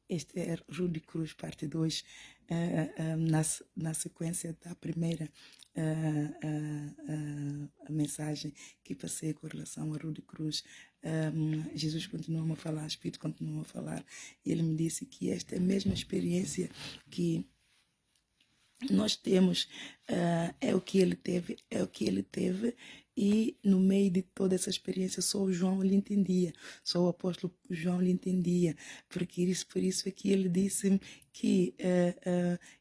Este é Rudy Cruz, parte 2, na sequência da primeira a mensagem que passei com relação a Rudy Cruz. Jesus continua a falar, o Espírito continua a falar, e ele me disse que esta é a mesma experiência que nós temos, é o que ele teve, e no meio de toda essa experiência só o João lhe entendia, só o apóstolo João lhe entendia, porque por isso é que ele disse que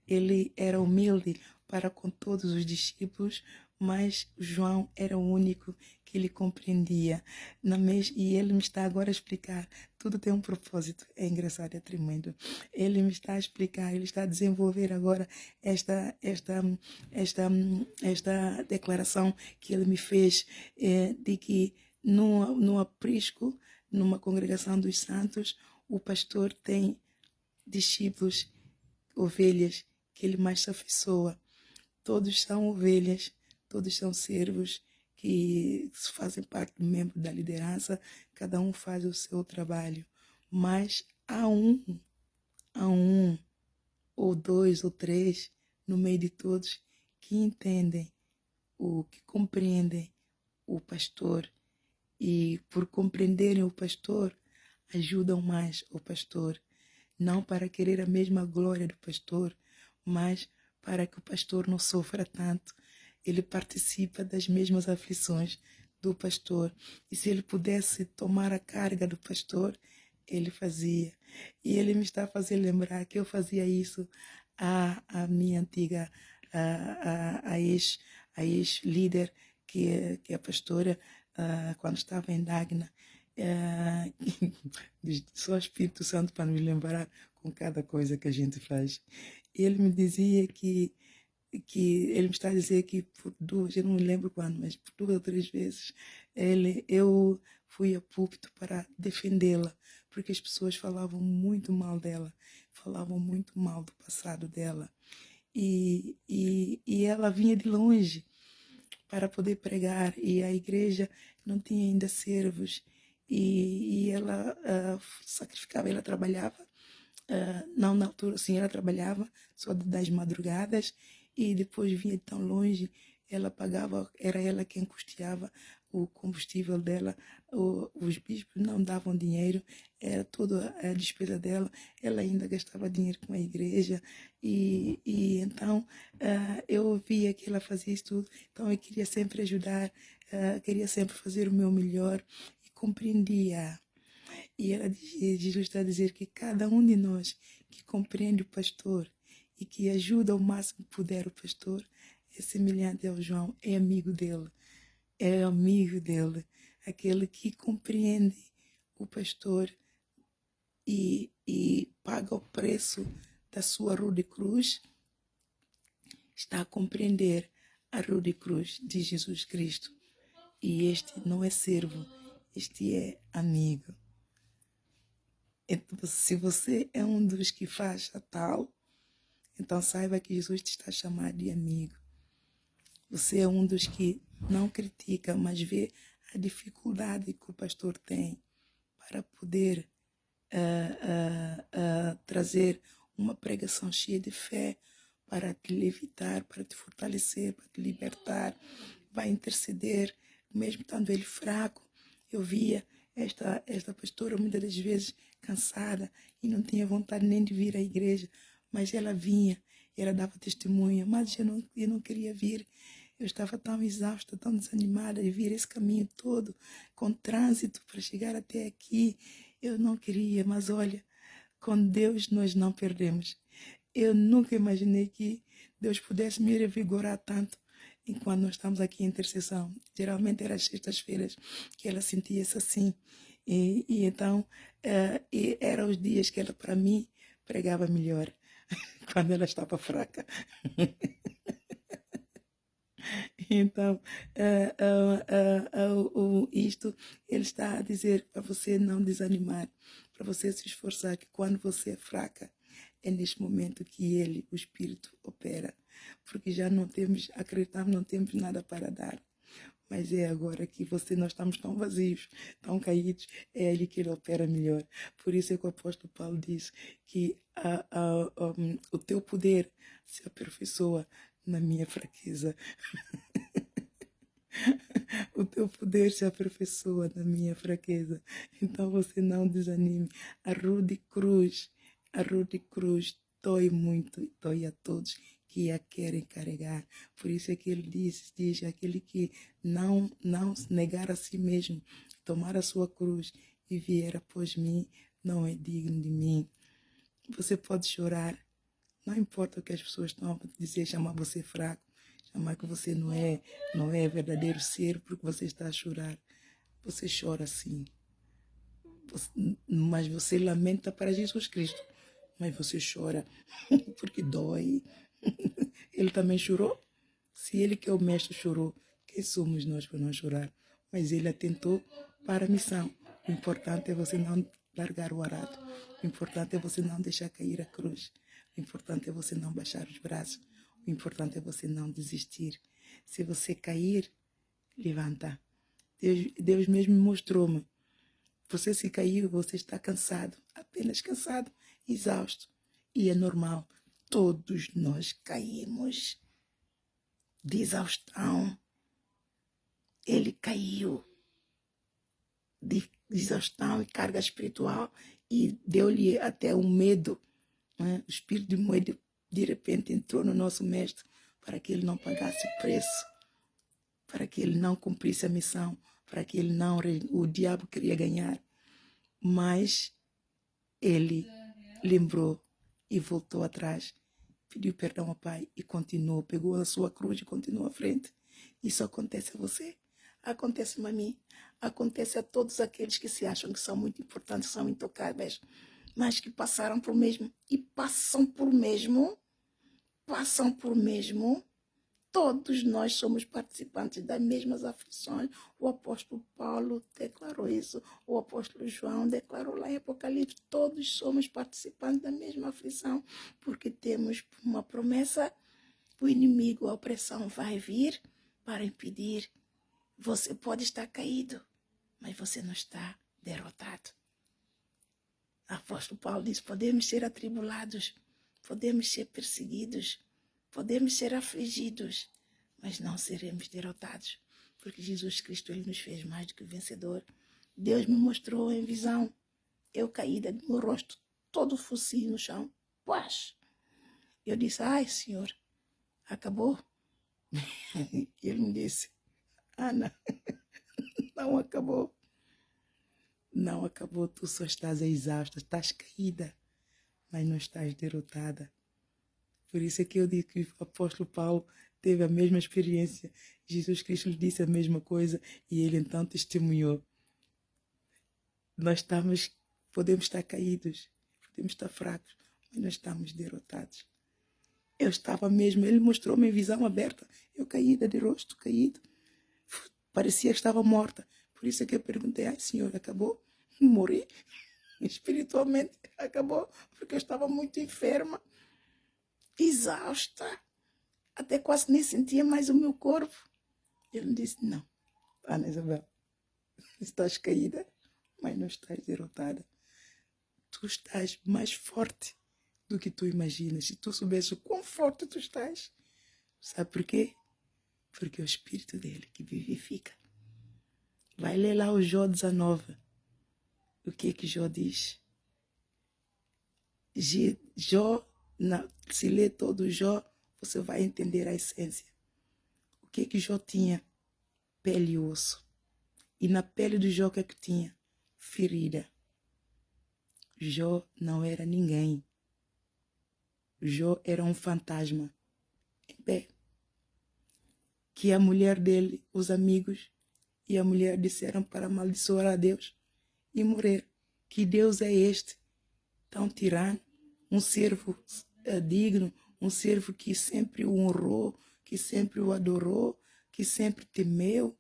ele era humilde para com todos os discípulos, mas João era o único que ele compreendia. E ele me está agora a explicar, tudo tem um propósito, é engraçado, é tremendo. Ele me está a explicar, ele está a desenvolver agora esta declaração que ele me fez, de que no aprisco, numa congregação dos santos, o pastor tem discípulos, ovelhas, que ele mais se afeiçoa. Todos são ovelhas, todos são servos que fazem parte do membro da liderança, cada um faz o seu trabalho, mas há um ou dois ou três no meio de todos que entendem, que compreendem o pastor, e por compreenderem o pastor, ajudam mais o pastor, não para querer a mesma glória do pastor, mas para que o pastor não sofra tanto. Ele participa das mesmas aflições do pastor, e se ele pudesse tomar a carga do pastor, ele fazia. E ele me está a fazer lembrar que eu fazia isso a minha antiga, a ex-líder, que é a pastora, quando estava em Dagna. Só o Espírito Santo para me lembrar com cada coisa que a gente faz. Ele me dizia que ele me está a dizer que por duas, eu não me lembro quando, mas por 2 ou 3 vezes, eu fui a púlpito para defendê-la, porque as pessoas falavam muito mal dela, falavam muito mal do passado dela. E ela vinha de longe para poder pregar, e a igreja não tinha ainda servos, e ela sacrificava, ela trabalhava, não na altura, sim, ela trabalhava só das madrugadas, e depois vinha de tão longe, ela pagava, era ela quem custeava o combustível dela, os bispos não davam dinheiro, era toda a despesa dela, ela ainda gastava dinheiro com a igreja, e então eu via que ela fazia isso tudo, então eu queria sempre ajudar, queria sempre fazer o meu melhor, e compreendia. E Jesus está a dizer que cada um de nós que compreende o pastor e que ajuda o máximo que puder o pastor é semelhante ao João, é amigo dele. É amigo dele. Aquele que compreende o pastor e paga o preço da sua rude cruz, está a compreender a rude cruz de Jesus Cristo. E este não é servo, este é amigo. Então, se você é um dos que faz a tal, então saiba que Jesus te está a chamar de amigo. Você é um dos que não critica, mas vê a dificuldade que o pastor tem para poder trazer uma pregação cheia de fé para te levitar, para te fortalecer, para te libertar. Vai interceder, mesmo estando ele fraco. Eu via esta pastora muitas das vezes cansada e não tinha vontade nem de vir à igreja, mas ela vinha, ela dava testemunha, mas eu não queria vir. Eu estava tão exausta, tão desanimada de vir esse caminho todo, com trânsito para chegar até aqui. Eu não queria, mas olha, com Deus nós não perdemos. Eu nunca imaginei que Deus pudesse me revigorar tanto enquanto nós estamos aqui em intercessão. Geralmente era às sextas-feiras que ela sentia-se assim. E então, eram os dias que ela, para mim, pregava melhor, quando ela estava fraca. Então, isto ele está a dizer para você não desanimar, para você se esforçar, que quando você é fraca, é neste momento que ele, o Espírito, opera. Porque já não temos, acreditamos, não temos nada para dar. mas é agora que nós estamos tão vazios, tão caídos, é ali que ele opera melhor. Por isso é que o apóstolo Paulo diz que o teu poder se aperfeiçoa na minha fraqueza. O teu poder se aperfeiçoa na minha fraqueza. Então você não desanime. A rude cruz dói muito e dói a todos que a querem carregar. Por isso é que ele diz aquele que não se negar a si mesmo, tomar a sua cruz e vier após mim, não é digno de mim. Você pode chorar, não importa o que as pessoas estão a dizer, chamar você fraco, chamar que você não é verdadeiro ser porque você está a chorar. Você chora sim, mas você lamenta para Jesus Cristo. Mas você chora porque dói. Ele também chorou. Se ele que é o mestre chorou, quem somos nós para não chorar? Mas ele atentou para a missão. O importante é você não largar o arado. O importante é você não deixar cair a cruz. O importante é você não baixar os braços. O importante é você não desistir. Se você cair, levanta. Deus mesmo mostrou-me. Você se caiu, você está cansado, apenas cansado, exausto. E é normal, todos nós caímos de exaustão. Ele caiu de exaustão e carga espiritual e deu-lhe até um medo. Né? O espírito de medo de repente entrou no nosso mestre para que ele não pagasse o preço, para que ele não cumprisse a missão, para que ele não... O diabo queria ganhar, mas ele lembrou e voltou atrás, pediu perdão ao Pai e continuou, pegou a sua cruz e continuou à frente. Isso acontece a você, acontece a mim, acontece a todos aqueles que se acham que são muito importantes, são intocáveis, mas que passaram por mesmo e passam por mesmo. Todos nós somos participantes das mesmas aflições. O apóstolo Paulo declarou isso, o apóstolo João declarou lá em Apocalipse. Todos somos participantes da mesma aflição, porque temos uma promessa: o inimigo, a opressão vai vir para impedir. Você pode estar caído, mas você não está derrotado. O apóstolo Paulo diz: podemos ser atribulados, podemos ser perseguidos, podemos ser afligidos, mas não seremos derrotados, porque Jesus Cristo, ele nos fez mais do que vencedor. Deus me mostrou em visão, eu caída de meu rosto, todo focinho no chão. Puxa! Eu disse: ai, Senhor, acabou? Ele me disse: Ana, não acabou. Não acabou, tu só estás exausta, estás caída, mas não estás derrotada. Por isso é que eu digo que o apóstolo Paulo teve a mesma experiência. Jesus Cristo lhe disse a mesma coisa e ele então testemunhou. Podemos estar caídos, podemos estar fracos, mas nós estamos derrotados. Eu estava mesmo, ele mostrou-me em visão aberta. Eu caída de rosto, caído. Parecia que estava morta. Por isso é que eu perguntei: ai, Senhor, acabou? Morri. Espiritualmente acabou, porque eu estava muito enferma, exausta, até quase nem sentia mais o meu corpo. Ele me disse: não, Ana Isabel, estás caída, mas não estás derrotada. Tu estás mais forte do que tu imaginas. Se tu soubesse o quão forte tu estás. Sabe por quê? Porque é o Espírito dele que vivifica. Vai ler lá o Jó 19. O que é que Jó diz? Jó, se ler todo o Jó, você vai entender a essência. O que é que Jó tinha? Pele e osso. E na pele do Jó o que é que tinha? Ferida. Jó não era ninguém. Jó era um fantasma em pé. Que a mulher dele, os amigos e a mulher disseram para amaldiçoar a Deus e morrer. Que Deus é este? Tão tirano, um servo digno, um servo que sempre o honrou, que sempre o adorou, que sempre temeu,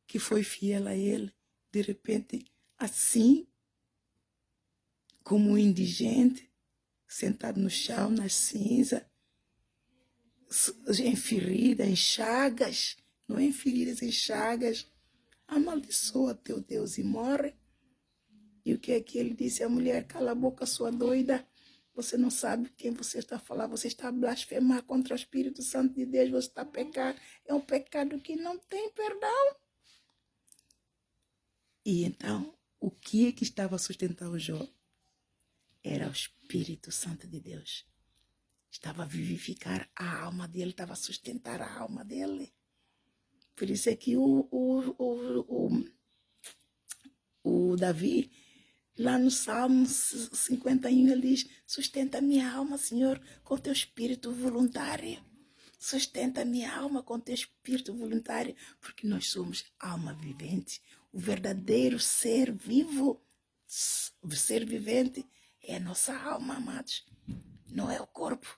que foi fiel a ele. De repente, assim, como um indigente, sentado no chão, na cinza, em ferida, em chagas, não em feridas, em chagas. Amaldiçoa teu Deus e morre. E o que é que ele disse à mulher? Cala a boca, sua doida. Você não sabe quem você está a falar. Você está a blasfemar contra o Espírito Santo de Deus. Você está a pecar. É um pecado que não tem perdão. E então, o que é que estava a sustentar o Jó? Era o Espírito Santo de Deus. Estava a vivificar a alma dele, estava a sustentar a alma dele. Por isso é que o Davi, lá no Salmo 51, ele diz: sustenta minha alma, Senhor, com teu espírito voluntário. Sustenta minha alma com teu espírito voluntário, porque nós somos alma vivente. O verdadeiro ser vivo, o ser vivente, é a nossa alma, amados. Não é o corpo.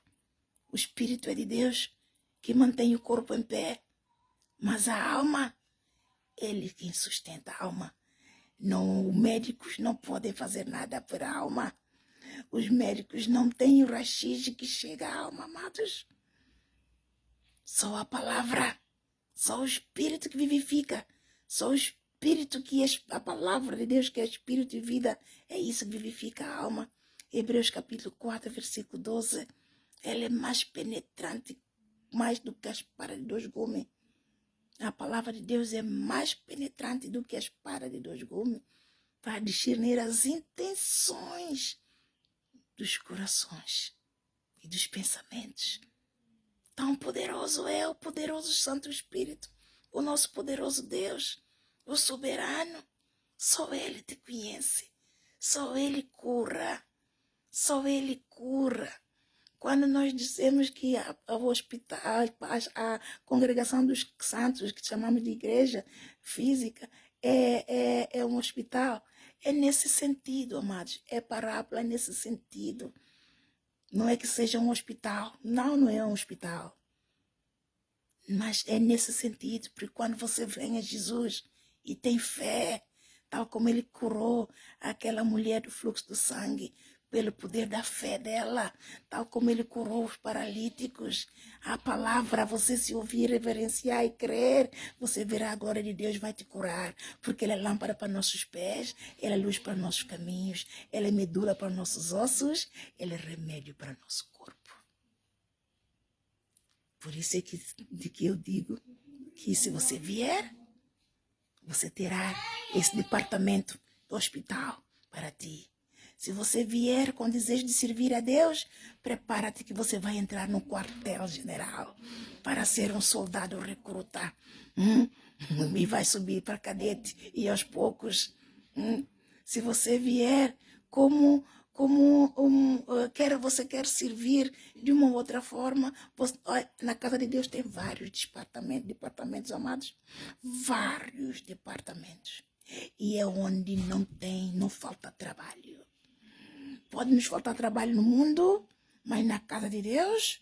O espírito é de Deus, que mantém o corpo em pé. Mas a alma, ele quem sustenta a alma. Não, os médicos não podem fazer nada por a alma. Os médicos não têm o raio-x que chega à alma, amados. Só a palavra, só o Espírito que vivifica, só o Espírito que é a palavra de Deus, que é Espírito e vida, é isso que vivifica a alma. Hebreus capítulo 4, versículo 12, ela é mais penetrante, mais do que a espada de dois gumes. A palavra de Deus é mais penetrante do que a espada de dois gumes, para discernir as intenções dos corações e dos pensamentos. Tão poderoso é o poderoso Santo Espírito, o nosso poderoso Deus, o soberano. Só Ele te conhece, só Ele cura, só Ele cura. Quando nós dizemos que o hospital, a congregação dos santos, que chamamos de igreja física, é um hospital, é nesse sentido, amados, é parábola nesse sentido. Não é que seja um hospital. Não, não é um hospital. Mas é nesse sentido, porque quando você vem a Jesus e tem fé, tal como ele curou aquela mulher do fluxo do sangue, pelo poder da fé dela, tal como ele curou os paralíticos, a palavra, você se ouvir, reverenciar e crer, você verá a glória de Deus vai te curar, porque ela é lâmpada para nossos pés, ela é luz para nossos caminhos, ela é medula para nossos ossos, ela é remédio para nosso corpo. Por isso é que eu digo que se você vier, você terá esse departamento do hospital para ti. Se você vier com desejo de servir a Deus, prepara-te que você vai entrar no quartel-general para ser um soldado recruta. E vai subir para cadete e aos poucos. Se você vier você quer servir de uma outra forma, na casa de Deus tem vários departamentos amados, vários departamentos. E é onde não falta trabalho. Pode nos faltar trabalho no mundo, mas na casa de Deus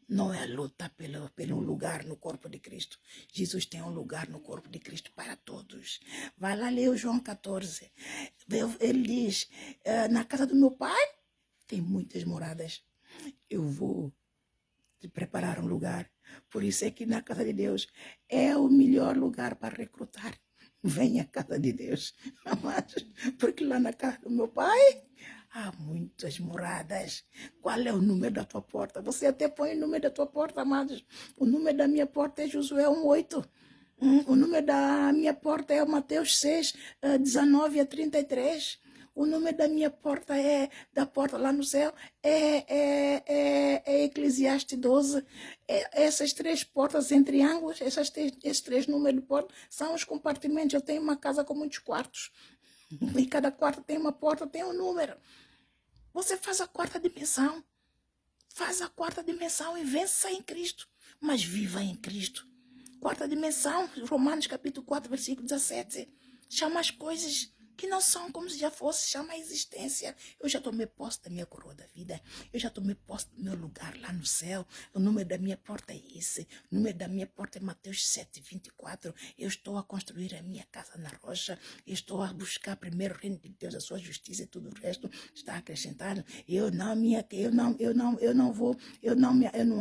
não é luta pelo lugar no corpo de Cristo. Jesus tem um lugar no corpo de Cristo para todos. Vai lá ler o João 14. Ele diz, na casa do meu pai tem muitas moradas. Eu vou te preparar um lugar. Por isso é que na casa de Deus é o melhor lugar para recrutar. Venha à casa de Deus, amados, porque lá na casa do meu pai há muitas moradas. Qual é o número da tua porta? Você até põe o número da tua porta, amados. O número da minha porta é Josué 1:8. O número da minha porta é Mateus 6, 19 a 33. O número da minha porta da porta lá no céu, é Eclesiastes 12. Essas três portas em triângulos, esses três números de porta, são os compartimentos. Eu tenho uma casa com muitos quartos. E cada quarto tem uma porta, tem um número. Você faz a quarta dimensão. Faz a quarta dimensão e vença em Cristo. Mas viva em Cristo. Quarta dimensão, Romanos capítulo 4, versículo 17. Chama as coisas que não são como se já fosse, chama a existência. Eu já tomei posse da minha coroa da vida, eu já tomei posse do meu lugar lá no céu. O número da minha porta é esse, o número da minha porta é Mateus 7:24. Eu estou a construir a minha casa na rocha, eu estou a buscar primeiro o reino de Deus, a sua justiça, e tudo o resto está acrescentado. Eu não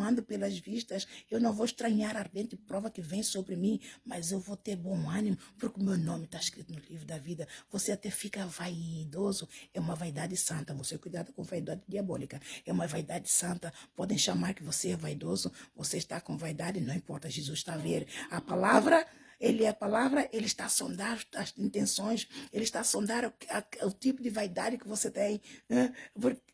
ando pelas vistas, eu não vou estranhar a ardente prova que vem sobre mim, mas eu vou ter bom ânimo, porque o meu nome está escrito no livro da vida. Você até fica vaidoso, é uma vaidade santa. Você cuidado com vaidade diabólica, é uma vaidade santa. Podem chamar que você é vaidoso, você está com vaidade, não importa, Jesus está a ver. A palavra, ele é a palavra, ele está a sondar as intenções, ele está a sondar o tipo de vaidade que você tem. Né?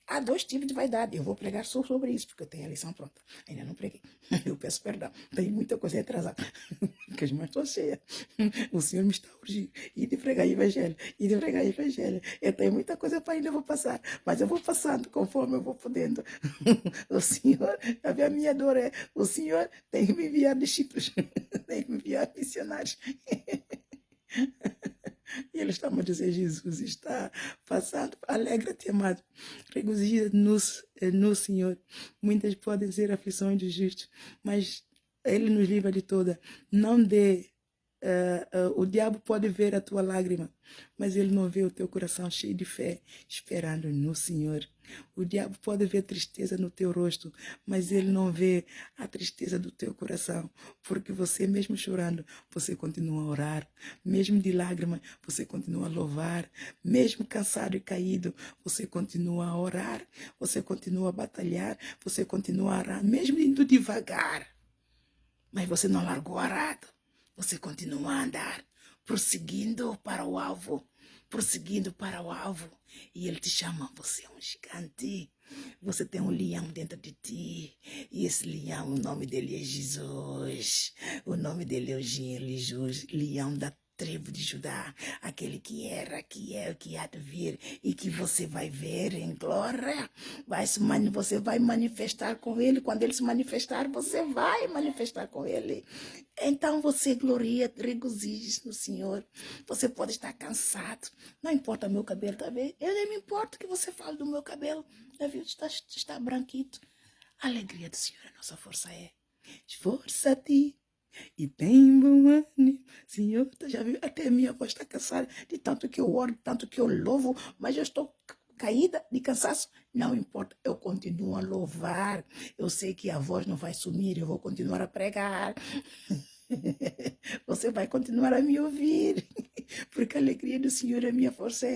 Há dois tipos de vaidade. Eu vou pregar só sobre isso, porque eu tenho a lição pronta. Ainda não preguei. Eu peço perdão. Tem muita coisa atrasada. Porque as mãos estão cheias. O Senhor me está a urgir. E de pregar evangelho. E de pregar evangelho. Eu tenho muita coisa para ainda vou passar. Mas eu vou passando conforme eu vou podendo. O Senhor, a minha dor é, o Senhor tem que me enviar discípulos. Tem que me enviar missionários. E ele está a dizer, Jesus está passando. Alegra-te, amado. Regozija no Senhor. Muitas podem ser aflições dos justos, mas Ele nos livra de toda. Não dê. O diabo pode ver a tua lágrima, mas ele não vê o teu coração cheio de fé, esperando no Senhor. O diabo pode ver tristeza no teu rosto, mas ele não vê a tristeza do teu coração, porque você mesmo chorando, você continua a orar, mesmo de lágrima, você continua a louvar, mesmo cansado e caído, você continua a orar, você continua a batalhar, você continua a orar, mesmo indo devagar, mas você não largou o arado. Você continua a andar, prosseguindo para o alvo, prosseguindo para o alvo. E ele te chama, você é um gigante. Você tem um leão dentro de ti. E esse leão, o nome dele é Jesus. O nome dele é o Jesus, leão da tribo de Judá, aquele que era, que é, que há de vir e que você vai ver em glória. Você vai manifestar com ele. Quando ele se manifestar, você vai manifestar com ele. Então você gloria, regozije-se no Senhor. Você pode estar cansado. Não importa o meu cabelo, tá vendo? Eu nem me importo que você fale do meu cabelo. Já viu? Está branquito. A alegria do Senhor, a nossa força é. Esforça-te e tem bom ânimo. Senhor, já viu? Até minha voz está cansada de tanto que eu oro, de tanto que eu louvo, mas eu estou caída de cansaço. Não importa, eu continuo a louvar. Eu sei que a voz não vai sumir, eu vou continuar a pregar. Você vai continuar a me ouvir, porque a alegria do Senhor é minha força.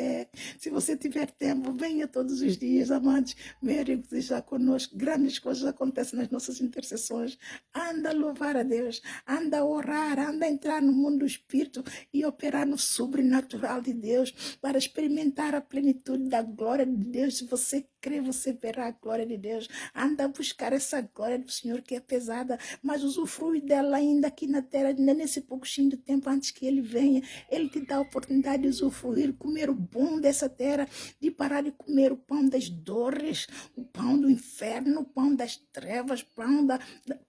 Se você tiver tempo, venha todos os dias, amados, venha regozijar conosco. Grandes coisas acontecem nas nossas intercessões. Anda a louvar a Deus, anda a orar, anda a entrar no mundo do Espírito e operar no sobrenatural de Deus para experimentar a plenitude da glória de Deus. Se você crê, você verá a glória de Deus. Anda a buscar essa glória do Senhor que é pesada, mas usufrui dela ainda aqui na terra, ainda nesse pouquinho de tempo antes que Ele venha. Ele te dá a oportunidade de usufruir, comer o bom dessa terra, de parar de comer o pão das dores, o pão do inferno, o pão das trevas,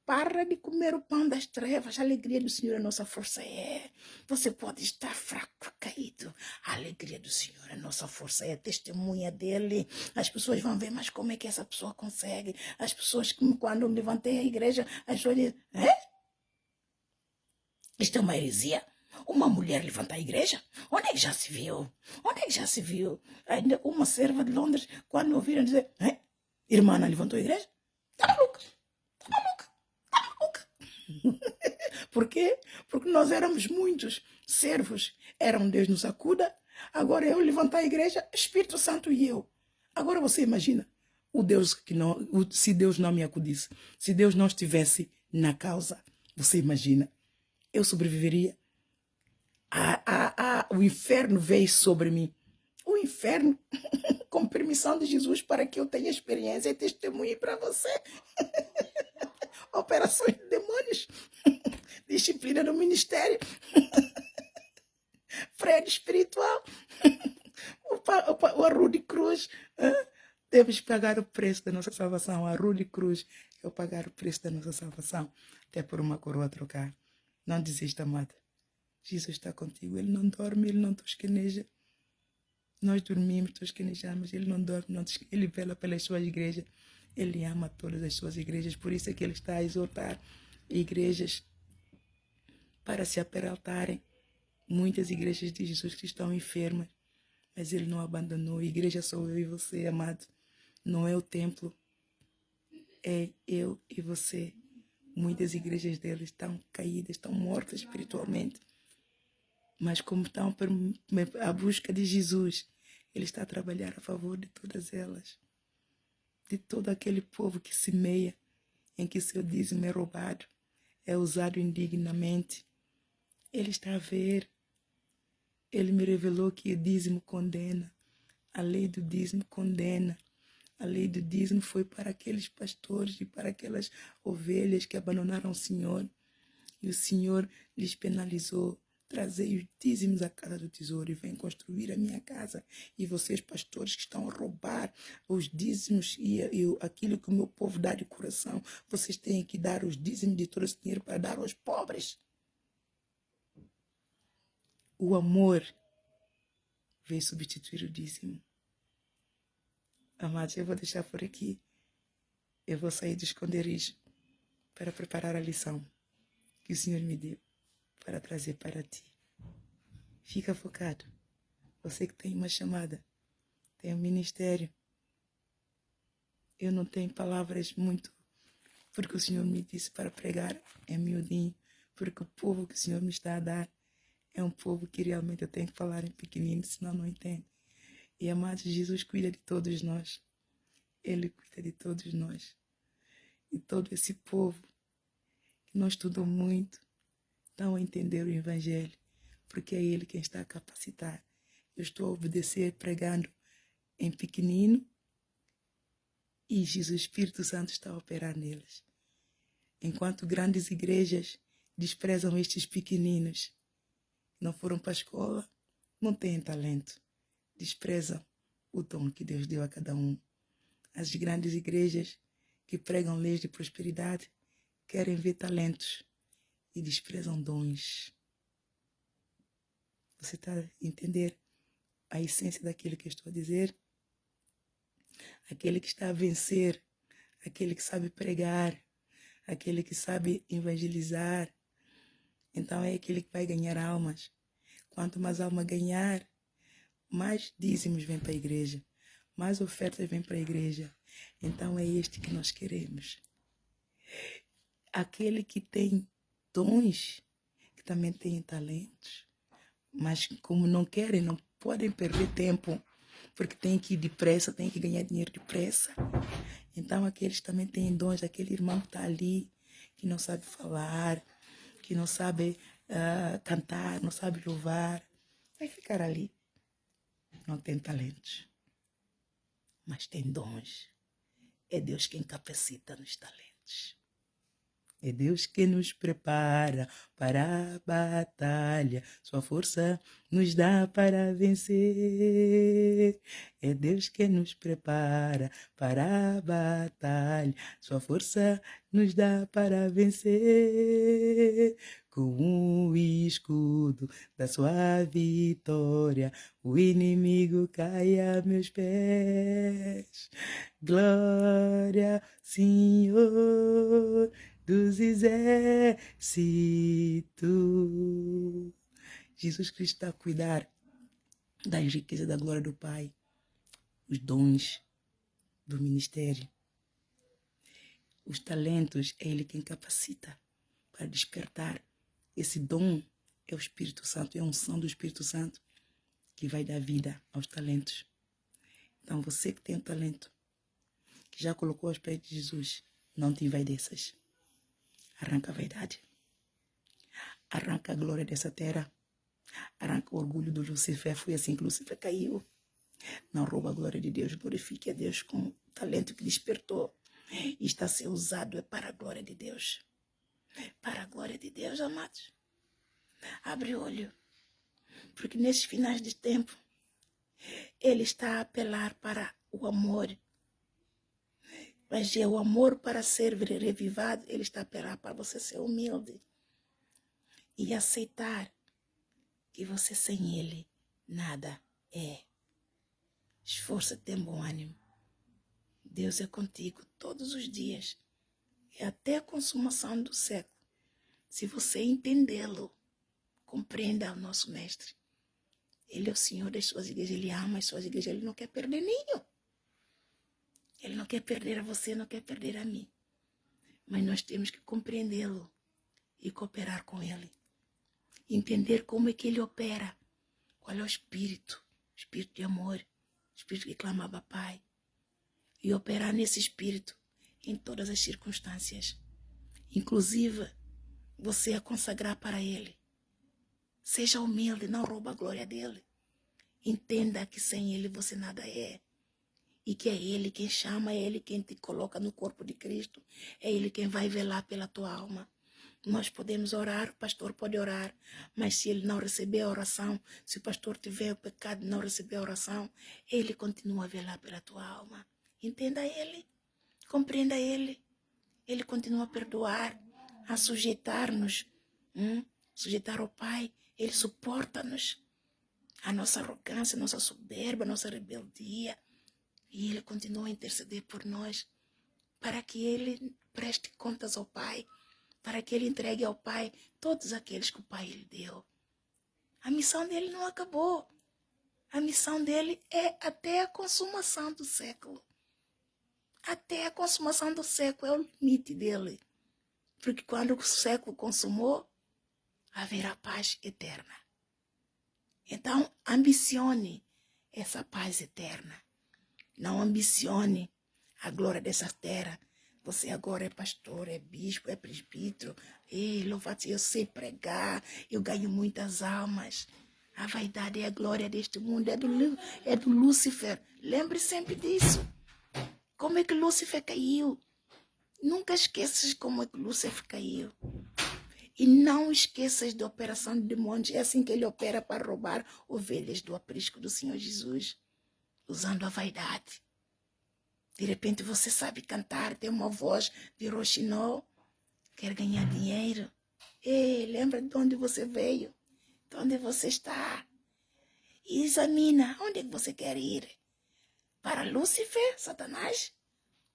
para de comer o pão das trevas. A alegria do Senhor, a nossa força é. Você pode estar fraco, caído. A alegria do Senhor, a nossa força é. Testemunha dele. As pessoas vão ver, mas como é que essa pessoa consegue? As pessoas, quando levantei a igreja, as pessoas dizem, isto é uma heresia? Uma mulher levantar a igreja? Onde é que já se viu? Onde é que já se viu? Ainda uma serva de Londres, quando ouviram dizer, irmã Ana levantou a igreja? Está maluca, está maluca, está maluca. Por quê? Porque nós éramos muitos servos. Era um Deus nos acuda. Agora eu levantar a igreja, Espírito Santo e eu. Agora você imagina o Deus que não, se Deus não me acudisse, se Deus não estivesse na causa, você imagina, eu sobreviveria? O inferno veio sobre mim. O inferno, com permissão de Jesus, para que eu tenha experiência e testemunhe para você. Operações de demônios, disciplina no ministério, freio espiritual, o Arrude Cruz. Deves pagar o preço da nossa salvação. A Arrude Cruz é o pagar o preço da nossa salvação, até por uma coroa a trocar. Não desista, amada. Jesus está contigo. Ele não dorme, ele não tosqueneja. Nós dormimos, tosquenejamos, ele não dorme, não, ele vela pelas suas igrejas. Ele ama todas as suas igrejas, por isso é que ele está a exortar igrejas para se aperaltarem. Muitas igrejas de Jesus que estão enfermas, mas ele não abandonou. A igreja sou eu e você, amado. Não é o templo, é eu e você. Muitas igrejas dele estão caídas, estão mortas espiritualmente. Mas como estão à busca de Jesus, ele está a trabalhar a favor de todas elas. De todo aquele povo que semeia, em que seu dízimo é roubado, é usado indignamente. Ele está a ver. Ele me revelou que o dízimo condena. A lei do dízimo condena. A lei do dízimo foi para aqueles pastores e para aquelas ovelhas que abandonaram o Senhor. E o Senhor lhes penalizou. Trazei os dízimos à casa do tesouro e vem construir a minha casa. E vocês, pastores, que estão a roubar os dízimos e aquilo que o meu povo dá de coração, vocês têm que dar os dízimos de todo esse dinheiro para dar aos pobres. O amor veio substituir o dízimo. Amados, eu vou deixar por aqui. Eu vou sair do esconderijo para preparar a lição que o Senhor me deu para trazer para ti. Fica focado. Você que tem uma chamada, tem um ministério. Eu não tenho palavras muito, porque o Senhor me disse para pregar é miudinho, porque o povo que o Senhor me está a dar é um povo que realmente eu tenho que falar em pequenino, senão não entende. E, amados, Jesus cuida de todos nós. Ele cuida de todos nós. E todo esse povo que não estudou muito, estão a entender o Evangelho, porque é Ele quem está a capacitar. Eu estou a obedecer pregando em pequenino e Jesus, Espírito Santo, está a operar neles. Enquanto grandes igrejas desprezam estes pequeninos, não foram para a escola, não têm talento, desprezam o dom que Deus deu a cada um. As grandes igrejas que pregam leis de prosperidade querem ver talentos e desprezam dons. Você está a entender a essência daquilo que eu estou a dizer? Aquele que está a vencer, aquele que sabe pregar, aquele que sabe evangelizar, então é aquele que vai ganhar almas. Quanto mais alma ganhar, mais dízimos vêm para a igreja, mais ofertas vêm para a igreja. Então é este que nós queremos. Aquele que tem dons, que também tem talentos, mas como não querem, não podem perder tempo, porque tem que ir depressa, tem que ganhar dinheiro depressa. Então aqueles também têm dons, aquele irmão que está ali, que não sabe falar, que não sabe cantar, não sabe louvar, vai ficar ali. Não tem talentos, mas tem dons. É Deus quem capacita nos talentos. É Deus que nos prepara para a batalha. Sua força nos dá para vencer. É Deus que nos prepara para a batalha. Sua força nos dá para vencer. Com o escudo da sua vitória, o inimigo cai a meus pés. Glória, Senhor dos exércitos. Jesus Cristo está a cuidar da riqueza da glória do Pai, os dons do ministério, os talentos, é Ele quem capacita para despertar. Esse dom é o Espírito Santo, é a unção do Espírito Santo que vai dar vida aos talentos. Então você que tem um talento, que já colocou aos pés de Jesus, não te envaideças. Arranca a vaidade. Arranca a glória dessa terra. Arranca o orgulho do Lucifer. Foi assim que Lucifer caiu. Não rouba a glória de Deus. Glorifique a Deus com o talento que despertou. E está a ser usado é para a glória de Deus. Para a glória de Deus, amados. Abre o olho. Porque nesses finais de tempo, Ele está a apelar para o amor. Mas é o amor para ser revivado, Ele está a apelar para você ser humilde e aceitar que você sem Ele nada é. Esforça-te, tem bom ânimo. Deus é contigo todos os dias e até a consumação do século. Se você entendê-lo, compreenda o nosso Mestre. Ele é o Senhor das suas igrejas, Ele ama as suas igrejas, Ele não quer perder nenhum. Ele não quer perder a você, não quer perder a mim. Mas nós temos que compreendê-lo e cooperar com Ele. Entender como é que Ele opera. Qual é o espírito de amor, o espírito que clamava Pai. E operar nesse espírito em todas as circunstâncias. Inclusive, você a consagrar para Ele. Seja humilde, não rouba a glória dEle. Entenda que sem Ele você nada é. E que é Ele quem chama, é Ele quem te coloca no corpo de Cristo. É Ele quem vai velar pela tua alma. Nós podemos orar, o pastor pode orar, mas se ele não receber a oração, se o pastor tiver o pecado de não receber a oração, Ele continua a velar pela tua alma. Entenda Ele, compreenda Ele. Ele continua a perdoar, a sujeitar-nos, sujeitar ao Pai. Ele suporta-nos, a nossa arrogância, a nossa soberba, a nossa rebeldia. E Ele continua a interceder por nós, para que Ele preste contas ao Pai, para que Ele entregue ao Pai todos aqueles que o Pai lhe deu. A missão dele não acabou. A missão dele é até a consumação do século. Até a consumação do século é o limite dele. Porque quando o século consumou, haverá paz eterna. Então, ambicione essa paz eterna. Não ambicione a glória dessa terra. Você agora é pastor, é bispo, é presbítero. Ei, louvado seja, eu sei pregar, eu ganho muitas almas. A vaidade é a glória deste mundo, é do Lúcifer. Lembre sempre disso. Como é que Lúcifer caiu? Nunca esqueças como é que Lúcifer caiu. E não esqueças da operação de demônios. É assim que ele opera para roubar ovelhas do aprisco do Senhor Jesus. Usando a vaidade. De repente você sabe cantar, tem uma voz de roxinol, quer ganhar dinheiro. Ei, lembra de onde você veio, de onde você está. E examina onde é que você quer ir. Para Lúcifer, Satanás?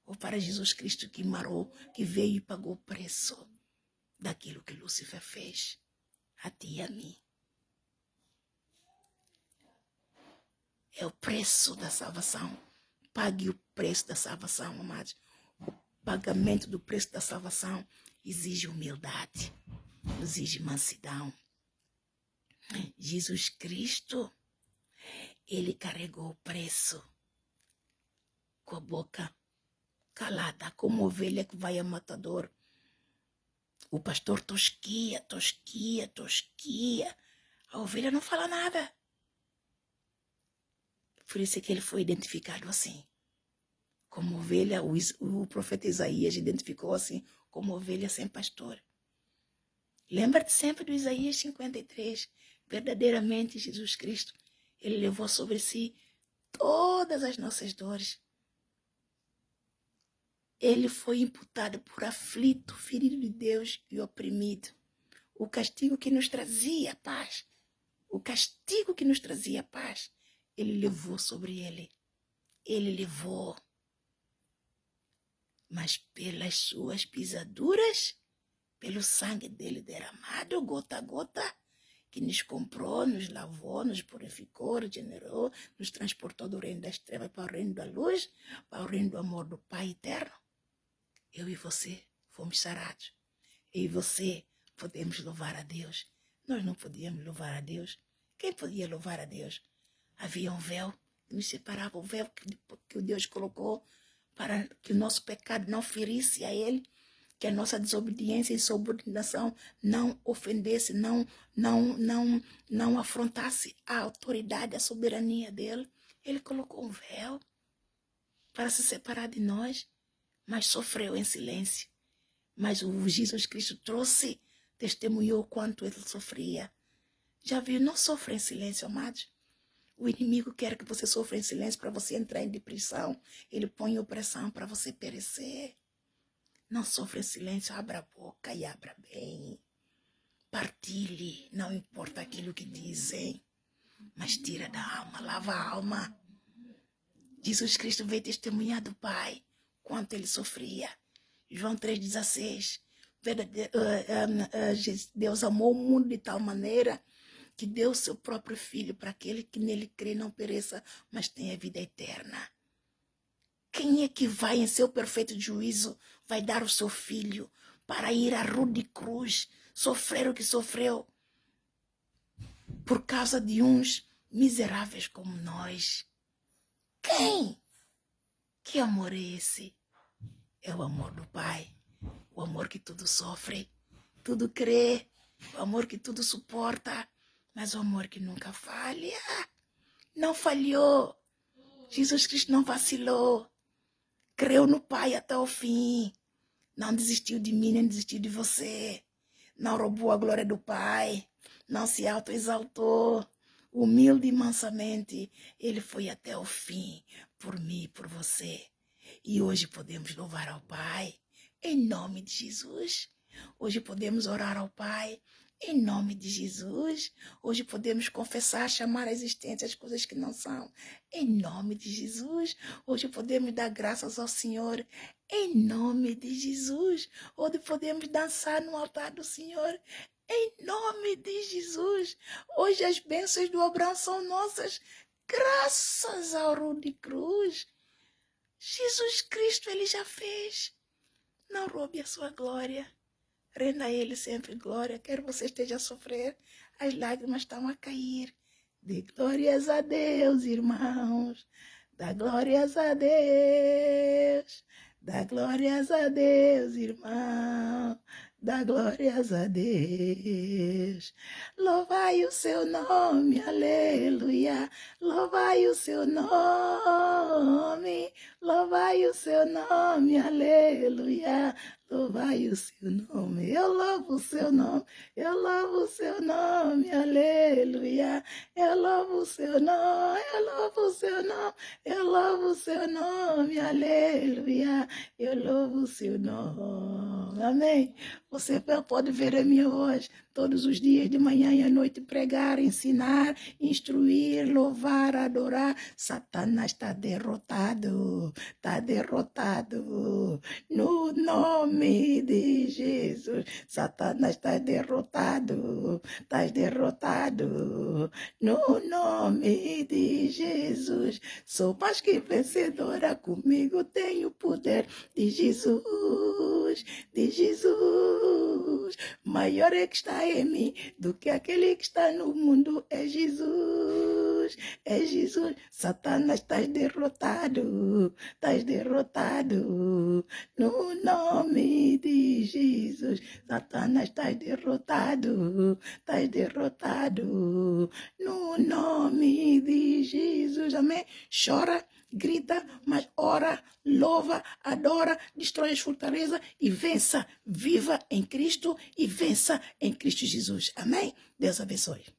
Ou para Jesus Cristo que marou, que veio e pagou o preço daquilo que Lúcifer fez a ti e a mim. É o preço da salvação. Pague o preço da salvação, amados. O pagamento do preço da salvação exige humildade, exige mansidão. Jesus Cristo, Ele carregou o preço com a boca calada, como ovelha que vai a matador. O pastor tosquia. A ovelha não fala nada. Por isso é que ele foi identificado assim. Como ovelha, o profeta Isaías identificou assim, como ovelha sem pastor. Lembra-te sempre do Isaías 53. Verdadeiramente, Jesus Cristo, Ele levou sobre si todas as nossas dores. Ele foi imputado por aflito, ferido de Deus e oprimido. O castigo que nos trazia paz, Ele levou sobre Ele. Ele levou. Mas pelas suas pisaduras, pelo sangue dele derramado, gota a gota, que nos comprou, nos lavou, nos purificou, regenerou, nos transportou do reino das trevas para o reino da luz, para o reino do amor do Pai eterno. Eu e você fomos sarados. Eu e você podemos louvar a Deus. Nós não podíamos louvar a Deus. Quem podia louvar a Deus? Havia um véu que nos separava, o véu que Deus colocou para que o nosso pecado não ferisse a Ele, que a nossa desobediência e subordinação não ofendesse, não afrontasse a autoridade, a soberania dEle. Ele colocou um véu para se separar de nós, mas sofreu em silêncio. Mas o Jesus Cristo trouxe, testemunhou quanto Ele sofria. Já viu? Não sofra em silêncio, amados. O inimigo quer que você sofra em silêncio para você entrar em depressão. Ele põe opressão para você perecer. Não sofra em silêncio, abra a boca e abra bem. Partilhe, não importa aquilo que dizem, mas tira da alma, lava a alma. Jesus Cristo veio testemunhar do Pai, quanto ele sofria. João 3,16. Deus amou o mundo de tal maneira que deu seu próprio Filho para aquele que nele crê não pereça, mas tenha vida eterna. Quem é que vai em seu perfeito juízo, vai dar o seu Filho para ir à rude cruz, sofrer o que sofreu por causa de uns miseráveis como nós? Quem? Que amor é esse? É o amor do Pai, o amor que tudo sofre, tudo crê, o amor que tudo suporta, mas o amor que nunca falha. Não falhou. Jesus Cristo não vacilou. Creu no Pai até o fim. Não desistiu de mim, nem desistiu de você. Não roubou a glória do Pai. Não se autoexaltou. Humilde e mansamente, ele foi até o fim, por mim e por você. E hoje podemos louvar ao Pai, em nome de Jesus. Hoje podemos orar ao Pai, em nome de Jesus. Hoje podemos confessar, chamar à existência as coisas que não são, em nome de Jesus. Hoje podemos dar graças ao Senhor, em nome de Jesus. Hoje podemos dançar no altar do Senhor, em nome de Jesus. Hoje as bênçãos do Abraão são nossas, graças ao rude cruz. Jesus Cristo, ele já fez. Não roube a sua glória. Renda a ele sempre glória. Quer você esteja a sofrer, as lágrimas estão a cair. Dê glórias a Deus, irmãos. Dá glórias a Deus. Dá glórias a Deus, irmão. Dá glórias a Deus. Louvai o seu nome, aleluia. Louvai o seu nome. Louvai o seu nome, aleluia. Louvai o seu nome, eu louvo o seu nome, eu louvo o seu nome, aleluia. Eu louvo o seu nome, eu louvo o seu nome, eu louvo o seu nome, aleluia. Eu louvo o seu nome, amém. Você pode ver a minha voz todos os dias, de manhã e à noite, pregar, ensinar, instruir, louvar, adorar. Satanás está derrotado, está derrotado. No nome de Jesus, Satanás está derrotado, está derrotado. No nome de Jesus, sou mais que vencedora, comigo tenho o poder de Jesus, de Jesus. Maior é que está em mim do que aquele que está no mundo, é Jesus, é Jesus. Satanás, estás derrotado, estás derrotado. No nome de Jesus, Satanás, estás derrotado, estás derrotado. No nome de Jesus, amém. Chora, grita, mas ora, louva, adora, destrói as fortalezas e vença. Viva em Cristo e vença em Cristo Jesus. Amém? Deus abençoe.